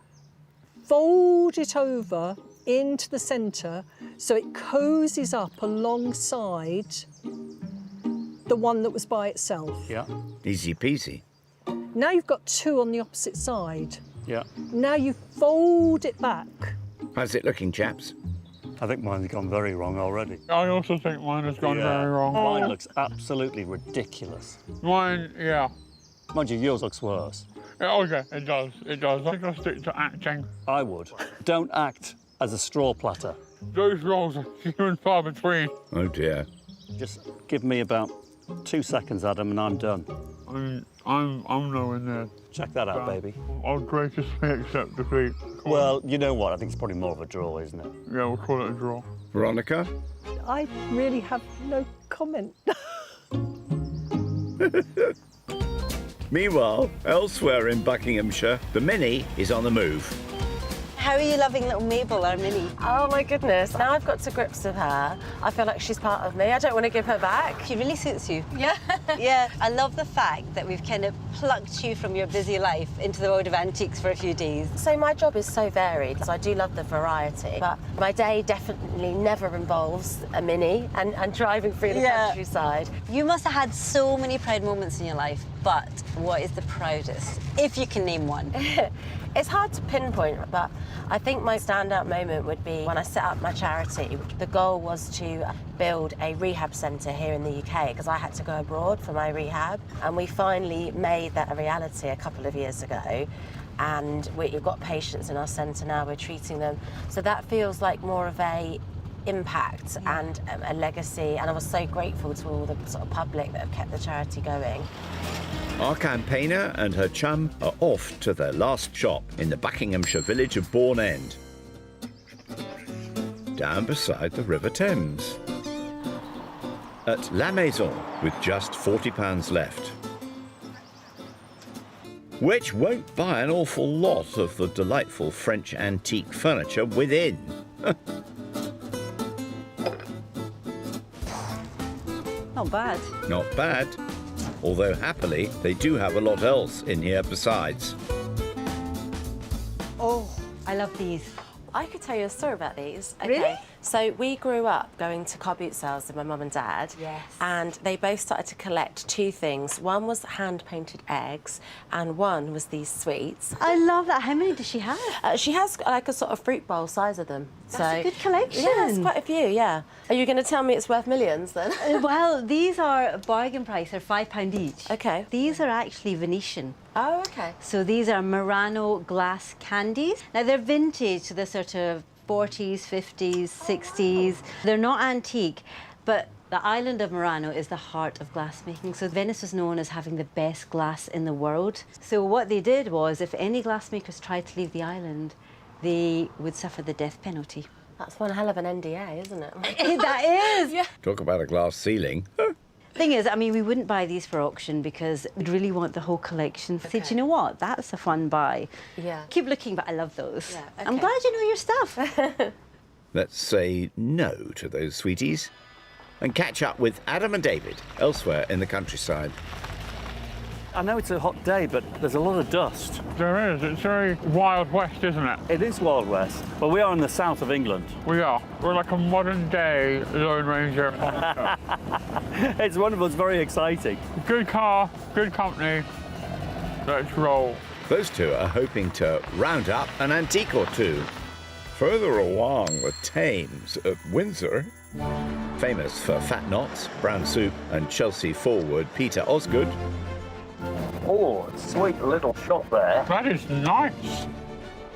fold it over into the centre so it cozies up alongside the one that was by itself. Yeah. Easy peasy. Now you've got 2 on the opposite side. Yeah. Now you fold it back. How's it looking, chaps? I think mine's gone very wrong already. I also think mine has gone very wrong. Mine looks absolutely ridiculous. Mine, yeah. Mind you, yours looks worse. Okay, it does. It does. I think I'll stick to acting. I would. Don't act as a straw platter. Those roles are few and far between. Oh, dear. Just give me about 2 seconds, Adam, and I'm done. I'm nowhere near. Check that out, baby. I'll graciously accept defeat. Well, you know what? I think it's probably more of a draw, isn't it? Yeah, we'll call it a draw. Veronica? I really have no comment. Meanwhile, elsewhere in Buckinghamshire, the Mini is on the move. How are you loving little Mabel, our mini? Oh my goodness, now I've got to grips with her. I feel like she's part of me. I don't want to give her back. She really suits you. Yeah. Yeah, I love the fact that we've kind of plucked you from your busy life into the world of antiques for a few days. So my job is so varied, so I do love the variety, but my day definitely never involves a mini and driving through the countryside. You must have had so many proud moments in your life, but what is the proudest, if you can name one? It's hard to pinpoint, but I think my standout moment would be when I set up my charity. The goal was to build a rehab centre here in the UK because I had to go abroad for my rehab, and we finally made that a reality a couple of years ago. And we've got patients in our centre now, we're treating them. So that feels like more of a impact and a legacy, and I was so grateful to all the sort of public that have kept the charity going. Our campaigner and her chum are off to their last shop in the Buckinghamshire village of Bourne End, down beside the River Thames. At La Maison, with just £40 left, which won't buy an awful lot of the delightful French antique furniture within. Not bad. Not bad. Although happily, they do have a lot else in here besides. Oh, I love these. I could tell you a story about these. Really? So we grew up going to car boot sales with my mum and dad. Yes. And they both started to collect two things. One was hand-painted eggs, and one was these sweets. I love that. How many does she have? She has like a sort of fruit bowl size of them. That's a good collection. Yeah, it's quite a few, yeah. Are you going to tell me it's worth millions then? Well, these are a bargain price. They're £5 each. Okay. These are actually Venetian. Oh, okay. So these are Murano glass candies. Now, they're vintage, so they're sort of 40s, 50s, 60s. They're not antique, but the island of Murano is the heart of glassmaking. So Venice was known as having the best glass in the world. So what they did was, if any glassmakers tried to leave the island, they would suffer the death penalty. That's one hell of an NDA, isn't it? That is! Yeah. Talk about a glass ceiling. Thing is, I mean, we wouldn't buy these for auction because we'd really want the whole collection. Okay. So, do you know what? That's a fun buy. Yeah. Keep looking, but I love those. Yeah, okay. I'm glad you know your stuff. Let's say no to those sweeties and catch up with Adam and David elsewhere in the countryside. I know it's a hot day, but there's a lot of dust. There is. It's very Wild West, isn't it? It is Wild West, but we are in the south of England. We are. We're like a modern-day Lone Ranger. It's wonderful. It's very exciting. Good car, good company. Let's roll. Those two are hoping to round up an antique or two. Further along the Thames at Windsor, famous for fat knots, brown soup and Chelsea forward Peter Osgood. Oh, sweet little shop there. That is nice.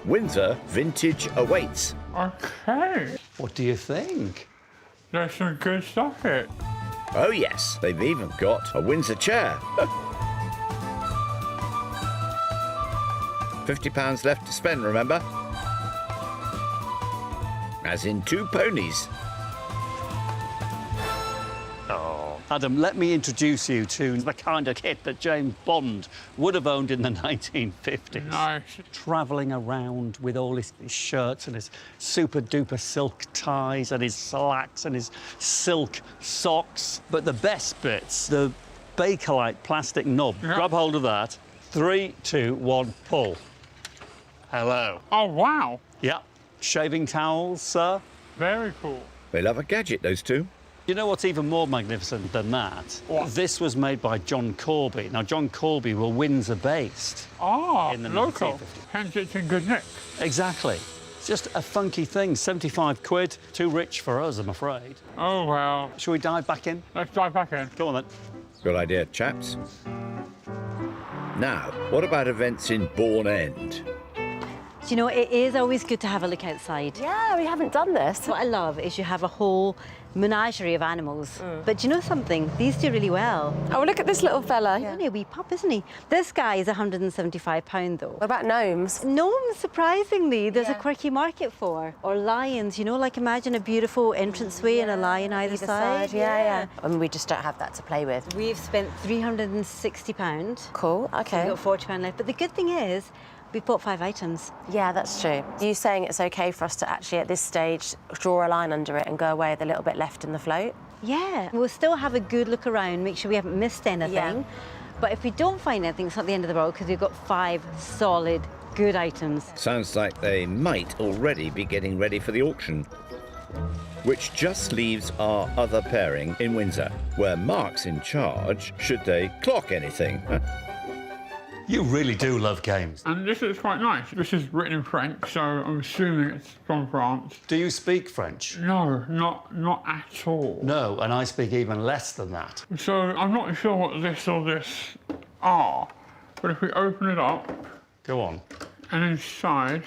Windsor vintage awaits. Okay. What do you think? There's some good stuff here. Oh yes, they've even got a Windsor chair. £50 left to spend, remember? As in 2 ponies. Adam, let me introduce you to the kind of kit that James Bond would have owned in the 1950s. Nice. Travelling around with all his shirts and his super-duper silk ties and his slacks and his silk socks. But the best bits, the Bakelite plastic knob. Yep. Grab hold of that. 3, 2, 1, pull. Hello. Oh, wow. Yeah. Shaving towels, sir. Very cool. They love a gadget, those two. You know what's even more magnificent than that? What? This was made by John Corby. Now, John Corby were Windsor-based. Ah, in the local. 1950s. Hence it's in good nick. Exactly. It's just a funky thing. 75 quid. Too rich for us, I'm afraid. Oh, well. Shall we dive back in? Let's dive back in. Go on, then. Good idea, chaps. Now, what about events in Bourne End? Do you know, it is always good to have a look outside. Yeah, we haven't done this. What I love is you have a whole menagerie of animals. But do you know something? These do really well. Oh, look at this little fella. He's only a wee pup, isn't he? This guy is £175, though. What about gnomes? Gnomes, surprisingly, there's a quirky market for. Or lions, you know, like imagine a beautiful entranceway and a lion either side. Yeah. And we just don't have that to play with. We've spent £360. Cool, okay. So we've got £40 left. But the good thing is, We've bought 5 items. Yeah, that's true. Are you saying it's okay for us to actually, at this stage, draw a line under it and go away with a little bit left in the float? Yeah, we'll still have a good look around, make sure we haven't missed anything. Yeah. But if we don't find anything, it's not the end of the world because we've got 5 solid, good items. Sounds like they might already be getting ready for the auction. Which just leaves our other pairing in Windsor, where Mark's in charge should they clock anything. You really do love games. And this is quite nice. This is written in French, so I'm assuming it's from France. Do you speak French? No, not at all. No, and I speak even less than that. So I'm not sure what this or this are, but if we open it up, Go on. and inside,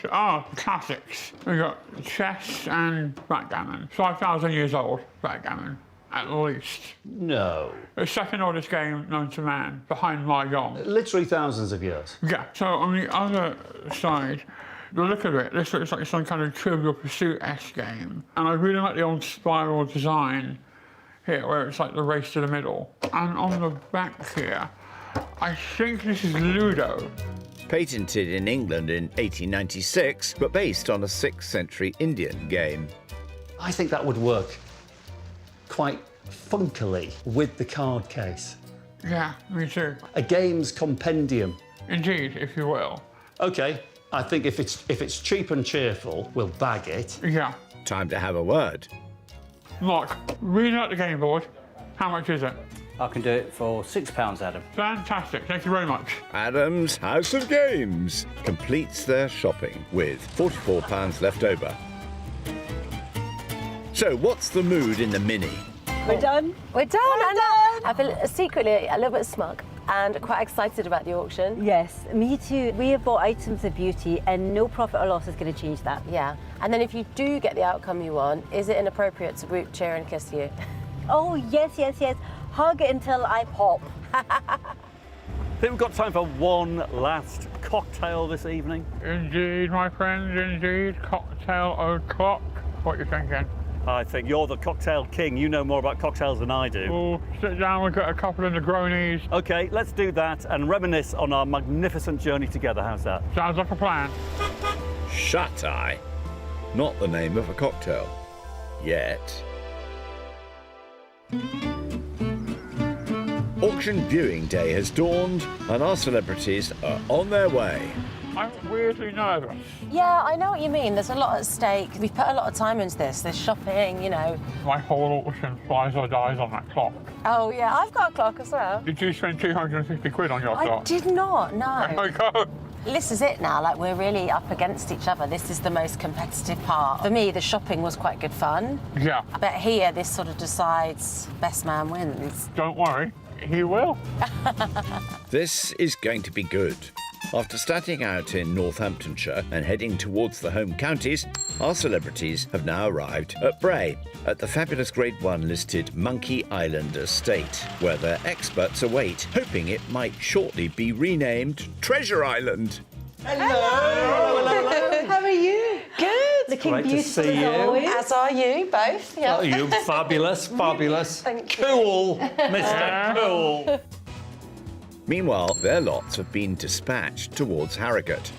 classics. We've got chess and backgammon. 5,000 years old, backgammon, at least. No. The second oldest game known to man, behind Mahjong. Literally thousands of years. Yeah, so on the other side, the look of it, this looks like some kind of Trivial Pursuit-esque game. And I really like the old spiral design here, where it's like the race to the middle. And on the back here, I think this is Ludo. Patented in England in 1896, but based on a 6th century Indian game. I think that would work quite funkily with the card case. Yeah, me too. A games compendium. Indeed, if you will. OK, I think if it's cheap and cheerful, we'll bag it. Yeah. Time to have a word. Mark, read out the game board. How much is it? I can do it for £6, Adam. Fantastic, thank you very much. Adam's House of Games completes their shopping with £44 left over. So what's the mood in the Mini? We're done. We're done. I feel secretly a little bit smug and quite excited about the auction. Yes, me too. We have bought items of beauty and no profit or loss is going to change that. Yeah. And then if you do get the outcome you want, is it inappropriate to group cheer and kiss you? Oh, yes, yes, yes. Hug it until I pop. I think we've got time for one last cocktail this evening. Indeed, my friend, indeed. Cocktail o'clock. What are you thinking? I think you're the cocktail king. You know more about cocktails than I do. We'll sit down, we've got a couple of Negronis. OK, let's do that and reminisce on our magnificent journey together. How's that? Sounds like a plan. Shut-eye. Not the name of a cocktail. Yet. Auction viewing day has dawned and our celebrities are on their way. I'm weirdly nervous. Yeah, I know what you mean. There's a lot at stake. We've put a lot of time into this. There's shopping, you know. My whole auction flies or dies on that clock. Oh, yeah, I've got a clock as well. Did you spend 250 quid on your I clock? did not, no. There we go. This is it now, like we're really up against each other. This is the most competitive part. For me, the shopping was quite good fun. Yeah. But here, this sort of decides best man wins. Don't worry, he will. This is going to be good. After starting out in Northamptonshire and heading towards the home counties, our celebrities have now arrived at Bray, at the fabulous Grade 1 listed Monkey Island estate, where their experts await, hoping it might shortly be renamed Treasure Island. Hello. How are you? Good. Looking Great to beautiful see as you. always. As are you both. Yeah. Oh, you fabulous, fabulous. Thank you. Cool, Mr. Cool. Meanwhile, their lots have been dispatched towards Harrogate,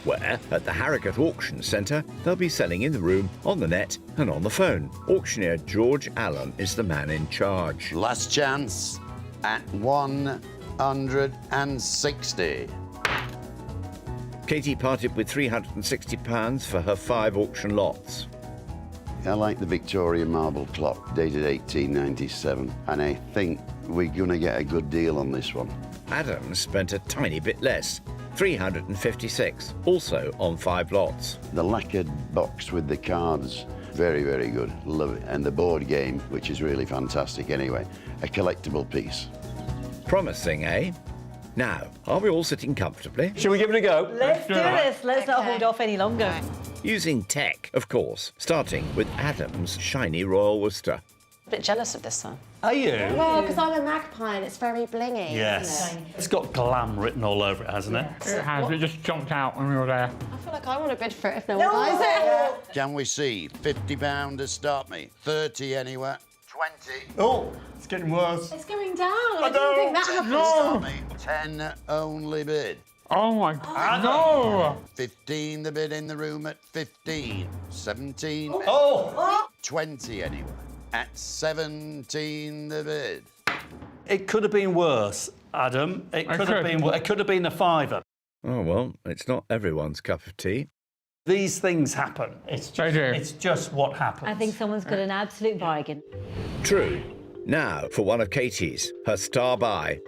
where, at the Harrogate Auction Centre, they'll be selling in the room, on the net and on the phone. Auctioneer George Allen is the man in charge. Last chance at 160. Katie parted with £360 for her 5 auction lots. I like the Victorian marble clock, dated 1897, and I think we're going to get a good deal on this one. Adam spent a tiny bit less, £356, also on 5 lots. The lacquered box with the cards, very, very good. Love it. And the board game, which is really fantastic anyway. A collectible piece. Promising, eh? Now, are we all sitting comfortably? Shall we give it a go? Let's do this. Let's not hold off any longer. Using tech, of course, starting with Adam's shiny Royal Worcester. A bit jealous of this one. Are you? Well, because I'm a magpie and it's very blingy. Yes. Isn't it? It's got glam written all over it, hasn't it? It has, it just jumped out when we were there. I feel like I want to bid for it if no one buys it. Can we see? £50 to start me. 30 anywhere. 20. Oh, it's getting worse. It's going down. I didn't think that happened. Start me. 10 only bid. Oh my God, no! 15 the bid in the room at 15. 17. Oh! 20 anyway. At 17 the bid. It could have been worse, Adam. It could have been a fiver. Oh, well, it's not everyone's cup of tea. These things happen. It's just what happens. I think someone's got an absolute bargain. True. Now, for one of Katie's, her star buy.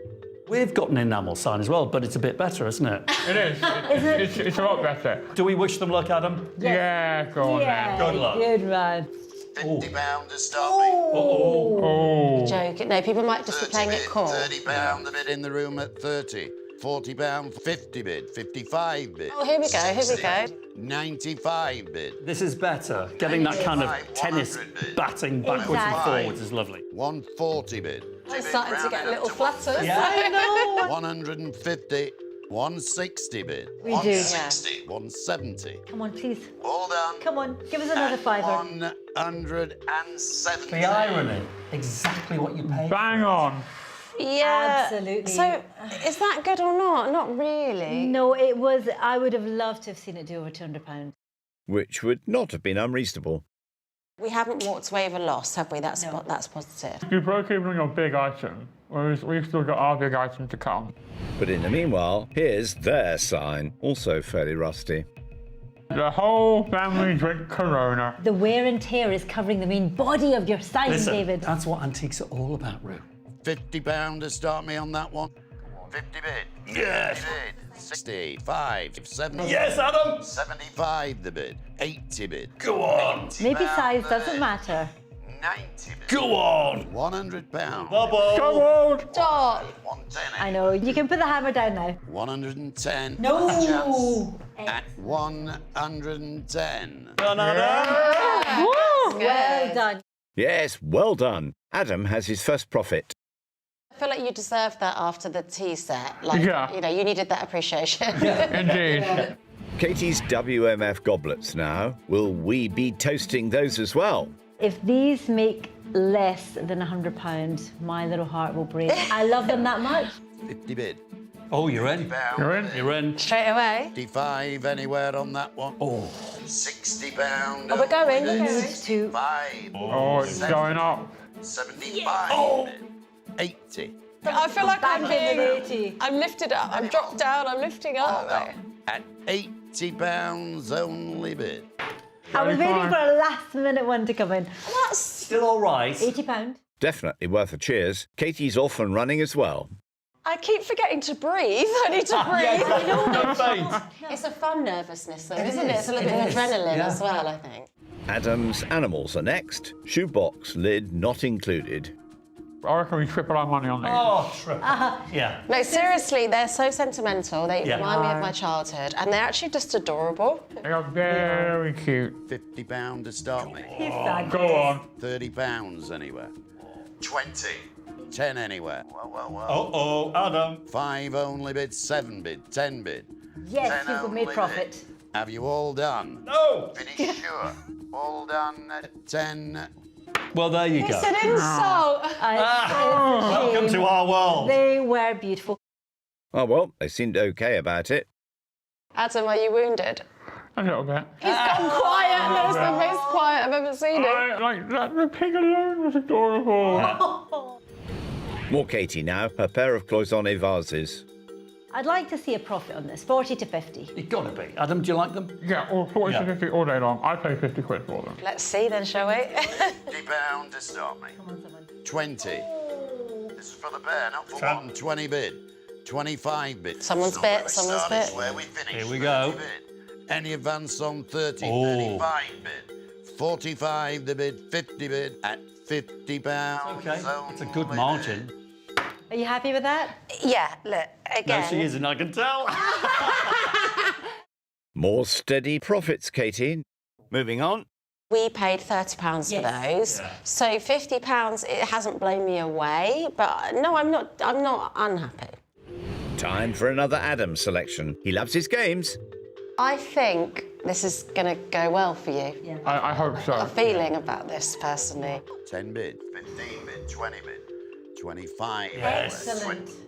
We've got an enamel sign as well, but it's a bit better, isn't it? It is. It's a lot better. Do we wish them luck, Adam? Yeah, go on then. Good luck. Good man. £50 to start me. Oh. Joke. No, people might just be playing it cool. £30 the bid in the room at 30. £40, 50 bid, 55 bid. Oh, here we go. 95 bid. This is better. Getting that kind of tennis batting backwards and forwards is lovely. 140 bid. I'm starting to get a little flutters. Yeah. I know. 150. 160 bid. We do, 160. 170. Come on, please. All done. Come on, give us another fiver. 170. The irony. Exactly what you paid. Bang on. Yeah. Absolutely. So, is that good or not? Not really. No, it was. I would have loved to have seen it do over £200. Which would not have been unreasonable. We haven't walked away with a loss, have we? That's positive. You broke even on your big item, whereas we've still got our big item to come. But in the meanwhile, here's their sign, also fairly rusty. The whole family drink Corona. The wear and tear is covering the main body of your sign, Listen, David. that's what antiques are all about, Rue. £50 to start me on that one. 50 bid. Yes. 50 bid. 65, 70. Yes, Adam. 75 the bid. 80 bid. Go on. Maybe size the doesn't bid. matter. 90 bid. Go on. £100. Bubble. Come on! Stop. 110. I know. You can put the hammer down now. 110. No. Chance at 110. Done, Adam. Well done. Yes, well done. Adam has his first profit. I feel like you deserved that after the tea set. Yeah. You know, you needed that appreciation. Indeed. Katie's WMF goblets now. Will we be toasting those as well? If these make less than £100, my little heart will break. I love them that much. 50 bid. Oh, you're in. You're in? You're in. Straight away. 55 anywhere on that one. Oh. £60. Oh, we're going. Good too. 5. Oh, it's going up. 75 bid. 80. I feel like I'm Back in the being... 80. I'm lifted up. I'm dropped down. I'm lifting up. At £80 only bid. I was waiting for a last-minute one to come in. That's Still all right. £80. Definitely worth a cheers. Katie's off and running as well. I keep forgetting to breathe. I need to breathe. Don't faint. It's a fun nervousness, though, isn't it? It's a little bit of adrenaline as well, I think. Adam's animals are next. Shoebox lid not included. I reckon we triple our money on these. Oh, triple. Yeah. No, seriously, they're so sentimental. They Yeah. remind me of my childhood, and they're actually just adorable. They are very cute. £50 to start me. Go on. £30 anywhere. 20. 10 anywhere. Well. Uh-oh, Adam. 5 only bid, 7 bid, 10 bid. Yes, 10 you've only made profit. bid. Have you all done? No. Finish sure. All done at 10. Well, there you It's go. an insult. Welcome to our world. They were beautiful. Oh, well, they seemed okay about it. Adam, are you wounded? A little bit. He's gone quiet. That was the most quiet I've ever seen him. I like that. The pig alone was adorable. More Katie now. Her pair of cloisonne vases. I'd like to see a profit on this, 40 to 50. You've got to be. Adam, do you like them? Yeah, or 40 to 50 all day long. I pay 50 quid for them. Let's see then, shall we? £50 to start me. 20. This is for the bear, not for one. 20 bid. 25 bid. Someone's Not bit, where we someone's start, it's bit. where we finish. Here we go. 30 bid. Any advance on 30, Oh. 35 bid. 45 the bid, 50 bid at £50. Okay, it's a good margin. Are you happy with that? Yeah, look, again. No, she isn't, I can tell. More steady profits, Katie. Moving on. We paid £30 for those. Yeah. So £50, it hasn't blown me away. But no, I'm not unhappy. Time for another Adam selection. He loves his games. I think this is going to go well for you. Yeah. I hope A so. feeling about this, personally. 10 bid, 15 bid, 20 bid. 25. Excellent. £20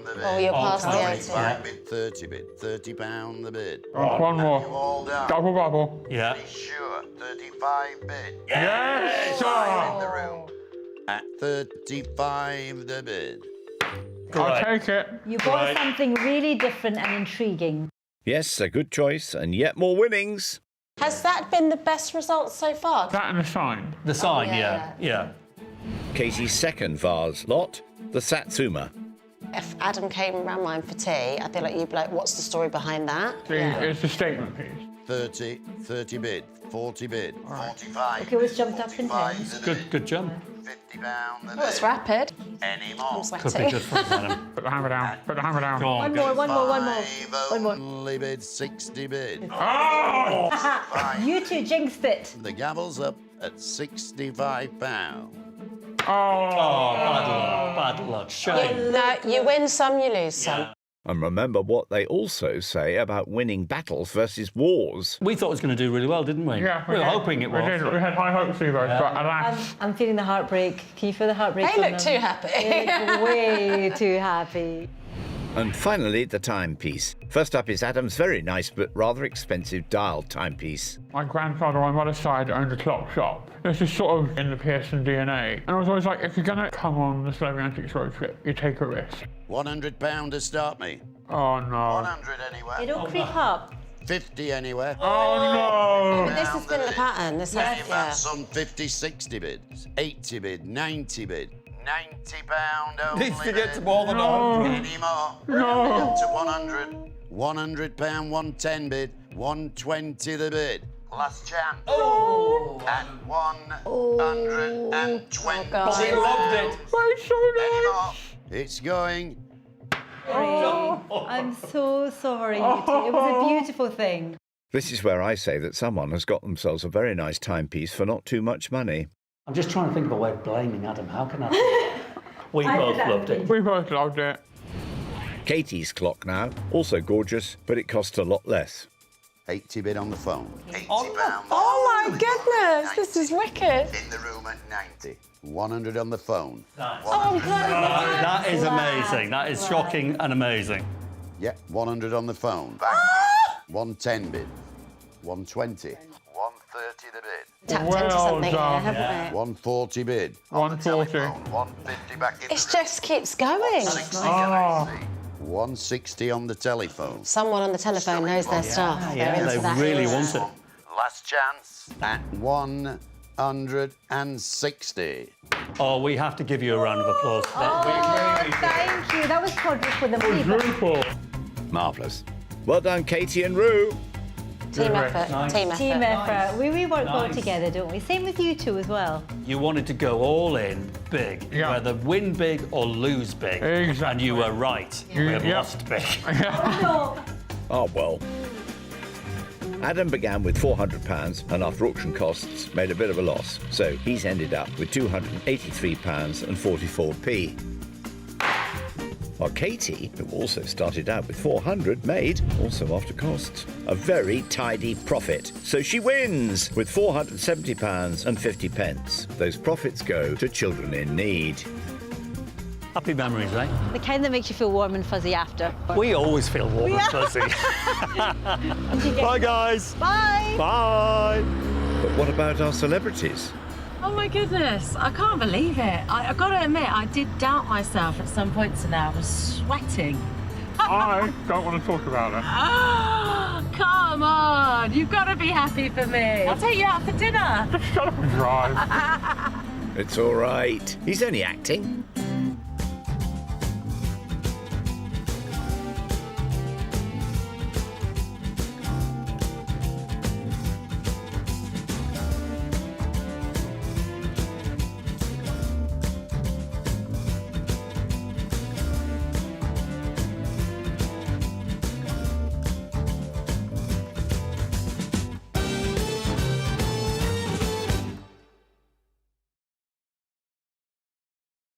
the bid. Oh, you're past the 25 bid, 30 bid. £30 the bid. Oh, one more. You all done? Double bubble. Yeah. Pretty sure. 35 bid. Yes, In the sir. room. At 35 the bid. I'll take it. You bought something really different and intriguing. Yes, a good choice, and yet more winnings. Has that been the best result so far? That and the sign. The sign, yeah. yeah. Katie's second vase lot, the Satsuma. If Adam came round mine for tea, I feel like you'd be like, what's the story behind that? It's the statement piece. 30 bid. 40 bid. 45. Okay, it's jumped up in 10. Good jump. £50 the Oh, it's bid. rapid. Any I'm more? Could be sweating. good for us, Adam. Put the hammer down. Put the hammer down. Go on. One more. Five only bid. 60 bid. Oh! You two jinxed it. The gavel's up at £65. Oh! Bad luck. Shame. No, you win some, you lose some. And remember what they also say about winning battles versus wars. We thought it was going to do really well, didn't we? Yeah, we were did. hoping it We was. did. We had high hopes for you both, but alas. I'm feeling the heartbreak. Can you feel the heartbreak? They from look them? too happy. They're way too happy. And finally, the timepiece. First up is Adam's very nice but rather expensive dial timepiece. My grandfather on my mother's side owned a clock shop. This is sort of in the Pearson DNA. And I was always like, if you're going to come on the Celebrity Antiques road trip, you take a risk. £100 to start me. Oh, no. 100 anywhere. They don't creep up. 50 anywhere. Oh, no. This has been the pattern. This has, You've yeah. had some 50, 60 bids. 80 bid, 90 bid. £90 only. Needs to get to bid. more than 100. Any more? No. Up to 100. £100, 110 bid. 120 the bid. Last chance. Oh! At 120. God. She loved it. Wait, so Any nice. more? It's going. I'm so sorry, you two. It was a beautiful thing. This is where I say that someone has got themselves a very nice timepiece for not too much money. I'm just trying to think of a way of blaming Adam. How can I? We both loved it. We both loved it. Katie's clock now, also gorgeous, but it costs a lot less. 80 bid on the phone. £80. Oh my goodness, this is wicked. In the room at 90. 100 on the phone. Oh, That is amazing. That is shocking and amazing. Yeah, 100 on the phone. 110 bid. 120. 130 the bid. Tapped Well into something here, done. haven't we? 140 bid. 140. 150 back in It the just keeps going. 160 on the telephone. Someone on the telephone knows their stuff. They're into They that. really want it. Last chance at 160. Oh, we have to give you a round of applause. Thank you. That was quadruple the money. but- Beautiful. Marvellous. Well done, Katie and Rue. Team effort. Nice. Team effort. Team effort. We work well Nice. together, don't we? Same with you two as well. You wanted to go all in big, Yeah. whether win big or lose big. Exactly. And you were right. We have Yeah. lost big. Oh, well. Adam began with £400 and after auction costs made a bit of a loss. So he's ended up with £283.44. While Katie, who also started out with 400, made, also after costs, a very tidy profit. So she wins with £470.50. Those profits go to children in need. Happy memories, eh? The kind that makes you feel warm and fuzzy after. We always feel warm and fuzzy. Bye, guys. Bye. Bye. But what about our celebrities? Oh my goodness, I can't believe it. I've got to admit, I did doubt myself at some points today. I was sweating. I don't want to talk about it. Oh, come on. You've got to be happy for me. I'll take you out for dinner. Shut up and drive. It's all right. He's only acting.